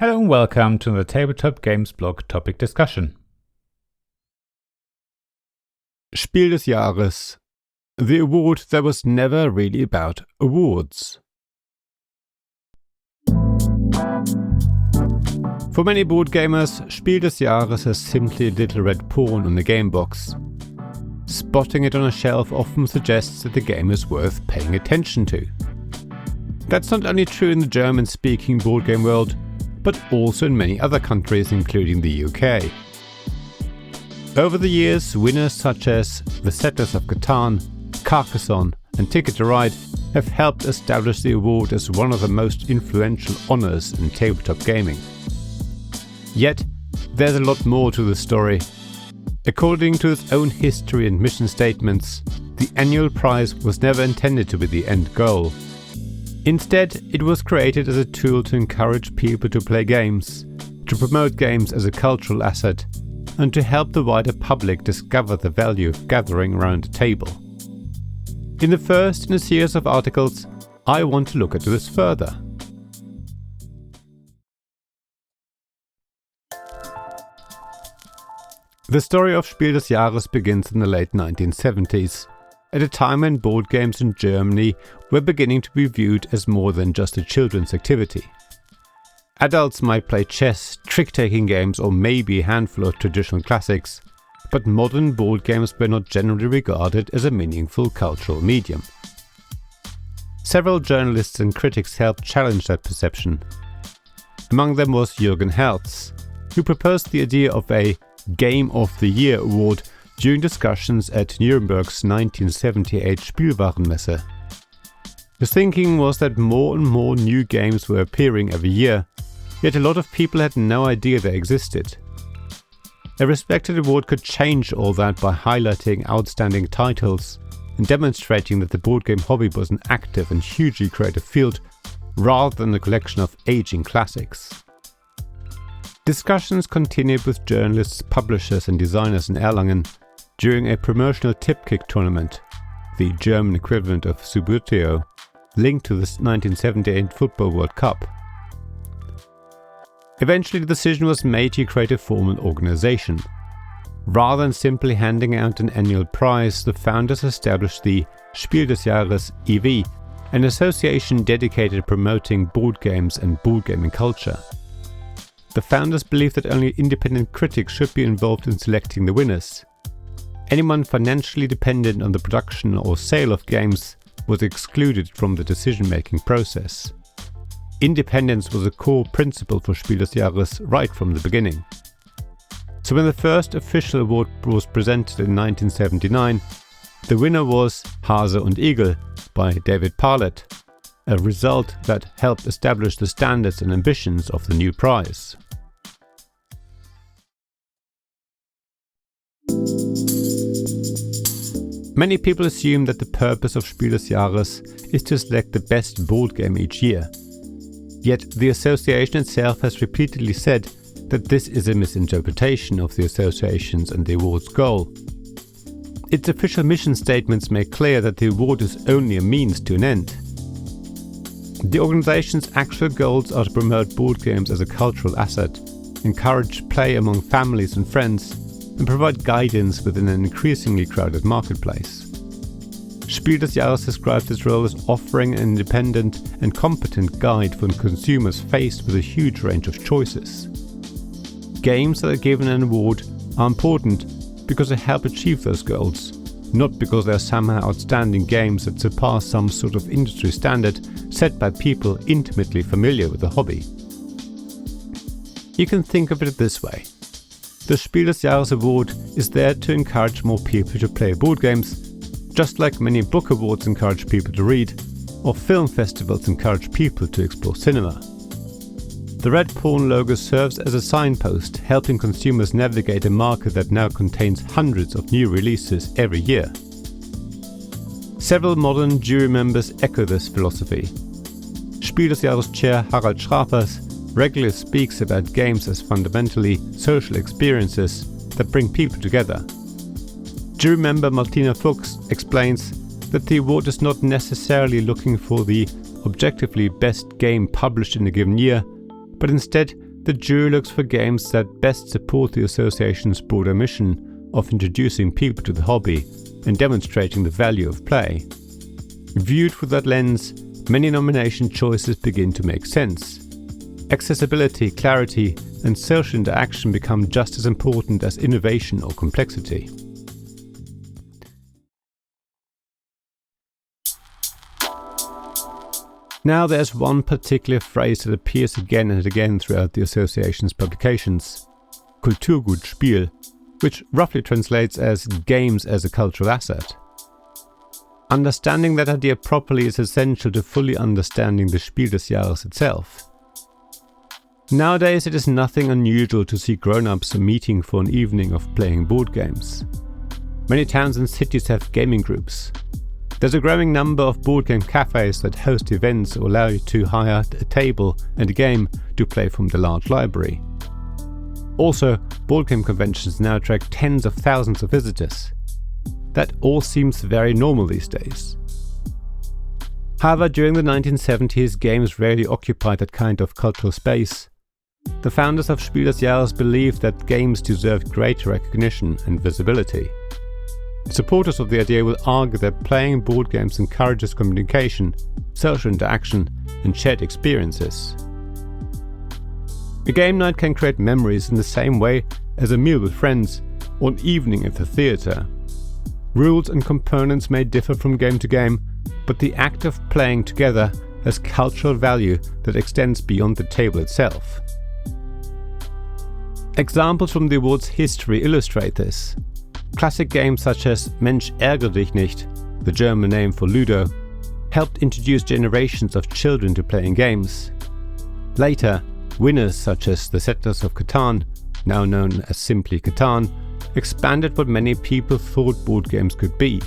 Hello and welcome to the Tabletop Games blog topic discussion. Spiel des Jahres, the award that was never really about awards. For many board gamers, Spiel des Jahres is simply a little red pawn on the game box. Spotting it on a shelf often suggests that the game is worth paying attention to. That's not only true in the German-speaking board game world, but also in many other countries, including the UK. Over the years, winners such as The Settlers of Catan, Carcassonne and Ticket to Ride have helped establish the award as one of the most influential honours in tabletop gaming. Yet, there's a lot more to the story. According to its own history and mission statements, the annual prize was never intended to be the end goal. Instead, it was created as a tool to encourage people to play games, to promote games as a cultural asset, and to help the wider public discover the value of gathering around a table. In the first in a series of articles, I want to look at this further. The story of Spiel des Jahres begins in the late 1970s. At a time when board games in Germany were beginning to be viewed as more than just a children's activity. Adults might play chess, trick-taking games or maybe a handful of traditional classics, but modern board games were not generally regarded as a meaningful cultural medium. Several journalists and critics helped challenge that perception. Among them was Jürgen Herz, who proposed the idea of a Game of the Year award during discussions at Nuremberg's 1978 Spielwarenmesse. His thinking was that more and more new games were appearing every year, yet a lot of people had no idea they existed. A respected award could change all that by highlighting outstanding titles and demonstrating that the board game hobby was an active and hugely creative field rather than a collection of aging classics. Discussions continued with journalists, publishers and designers in Erlangen during a promotional tip-kick tournament, the German equivalent of Subbuteo, linked to the 1978 Football World Cup. Eventually the decision was made to create a formal organization. Rather than simply handing out an annual prize, the founders established the Spiel des Jahres e.V., an association dedicated to promoting board games and board gaming culture. The founders believed that only independent critics should be involved in selecting the winners. Anyone financially dependent on the production or sale of games was excluded from the decision-making process. Independence was a core principle for Spiel des Jahres right from the beginning. So when the first official award was presented in 1979, the winner was Hase und Igel by David Parlett, a result that helped establish the standards and ambitions of the new prize. Many people assume that the purpose of Spiel des Jahres is to select the best board game each year. Yet the association itself has repeatedly said that this is a misinterpretation of the association's and the award's goal. Its official mission statements make clear that the award is only a means to an end. The organization's actual goals are to promote board games as a cultural asset, encourage play among families and friends, and provide guidance within an increasingly crowded marketplace. Spiel des Jahres describes its role as offering an independent and competent guide for consumers faced with a huge range of choices. Games that are given an award are important because they help achieve those goals, not because they are somehow outstanding games that surpass some sort of industry standard set by people intimately familiar with the hobby. You can think of it this way. The Spiel des Jahres award is there to encourage more people to play board games, just like many book awards encourage people to read, or film festivals encourage people to explore cinema. The red pawn logo serves as a signpost, helping consumers navigate a market that now contains hundreds of new releases every year. Several modern jury members echo this philosophy. Spiel des Jahres chair Harald Schrapers regularly speaks about games as fundamentally social experiences that bring people together. Jury member Martina Fuchs explains that the award is not necessarily looking for the objectively best game published in a given year, but instead the jury looks for games that best support the association's broader mission of introducing people to the hobby and demonstrating the value of play. Viewed through that lens, many nomination choices begin to make sense. Accessibility, clarity, and social interaction become just as important as innovation or complexity. Now there's one particular phrase that appears again and again throughout the association's publications: Kulturgut Spiel, which roughly translates as games as a cultural asset. Understanding that idea properly is essential to fully understanding the Spiel des Jahres itself. Nowadays it is nothing unusual to see grown-ups meeting for an evening of playing board games. Many towns and cities have gaming groups. There's a growing number of board game cafes that host events or allow you to hire a table and a game to play from the large library. Also, board game conventions now attract tens of thousands of visitors. That all seems very normal these days. However, during the 1970s, games rarely occupied that kind of cultural space. The founders of Spiel des Jahres believed that games deserved greater recognition and visibility. Supporters of the idea will argue that playing board games encourages communication, social interaction, and shared experiences. A game night can create memories in the same way as a meal with friends or an evening at the theatre. Rules and components may differ from game to game, but the act of playing together has cultural value that extends beyond the table itself. Examples from the award's history illustrate this. Classic games such as Mensch ärgere dich nicht, the German name for Ludo, helped introduce generations of children to playing games. Later, winners such as the Settlers of Catan, now known as simply Catan, expanded what many people thought board games could be.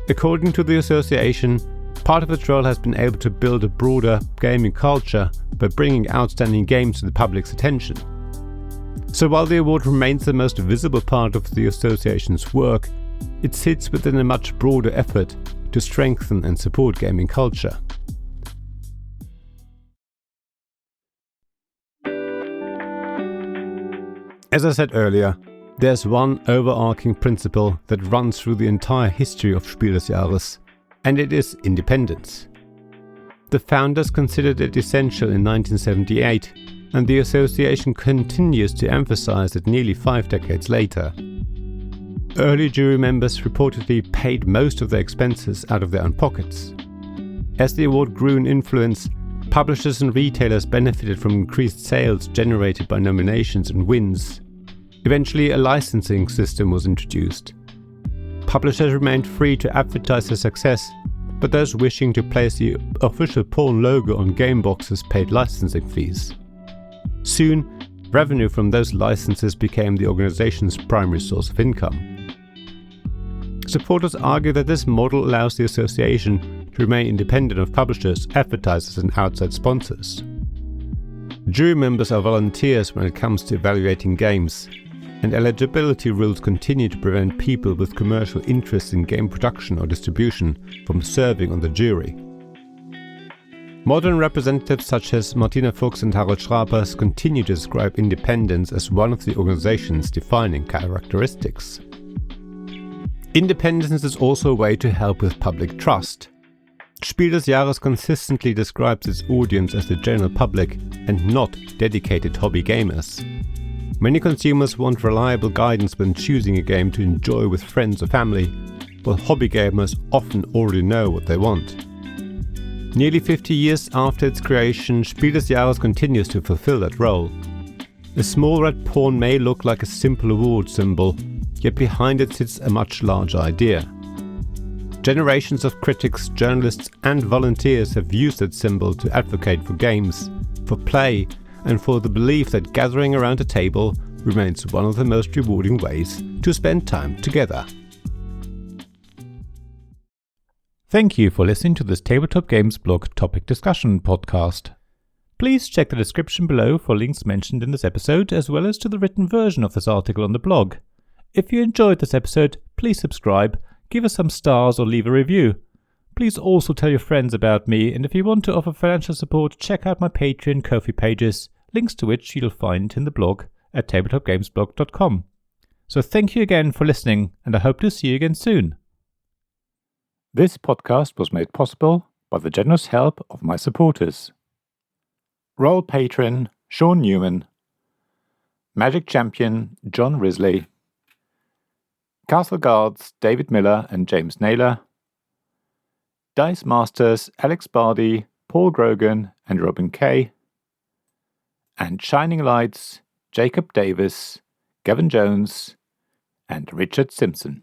According to the association, part of its role has been able to build a broader gaming culture by bringing outstanding games to the public's attention. So while the award remains the most visible part of the association's work, it sits within a much broader effort to strengthen and support gaming culture. As I said earlier, there's one overarching principle that runs through the entire history of Spiel des Jahres, and it is independence. The founders considered it essential in 1978, and the association continues to emphasize it nearly 5 decades later. Early jury members reportedly paid most of their expenses out of their own pockets. As the award grew in influence, publishers and retailers benefited from increased sales generated by nominations and wins. Eventually, a licensing system was introduced. Publishers remained free to advertise their success, but those wishing to place the official pawn logo on game boxes paid licensing fees. Soon, revenue from those licenses became the organization's primary source of income. Supporters argue that this model allows the association to remain independent of publishers, advertisers, and outside sponsors. Jury members are volunteers when it comes to evaluating games, and eligibility rules continue to prevent people with commercial interests in game production or distribution from serving on the jury. Modern representatives such as Martina Fuchs and Harald Schrapers continue to describe independence as one of the organization's defining characteristics. Independence is also a way to help with public trust. Spiel des Jahres consistently describes its audience as the general public and not dedicated hobby gamers. Many consumers want reliable guidance when choosing a game to enjoy with friends or family, while hobby gamers often already know what they want. Nearly 50 years after its creation, Spiel des Jahres continues to fulfill that role. A small red pawn may look like a simple award symbol, yet behind it sits a much larger idea. Generations of critics, journalists, and volunteers have used that symbol to advocate for games, for play, and for the belief that gathering around a table remains one of the most rewarding ways to spend time together. Thank you for listening to this Tabletop Games blog topic discussion podcast. Please check the description below for links mentioned in this episode, as well as to the written version of this article on the blog. If you enjoyed this episode, please subscribe, give us some stars, or leave a review. Please also tell your friends about me, and if you want to offer financial support, check out my Patreon and Ko-fi pages, links to which you'll find in the blog at tabletopgamesblog.com. So thank you again for listening, and I hope to see you again soon. This podcast was made possible by the generous help of my supporters. Royal Patron Sean Newman, Magic Champion John Risley, Castle Guards David Miller and James Naylor, Dice Masters Alex Bardi, Paul Grogan and Robin Kay, and Shining Lights Jacob Davis, Gavin Jones and Richard Simpson.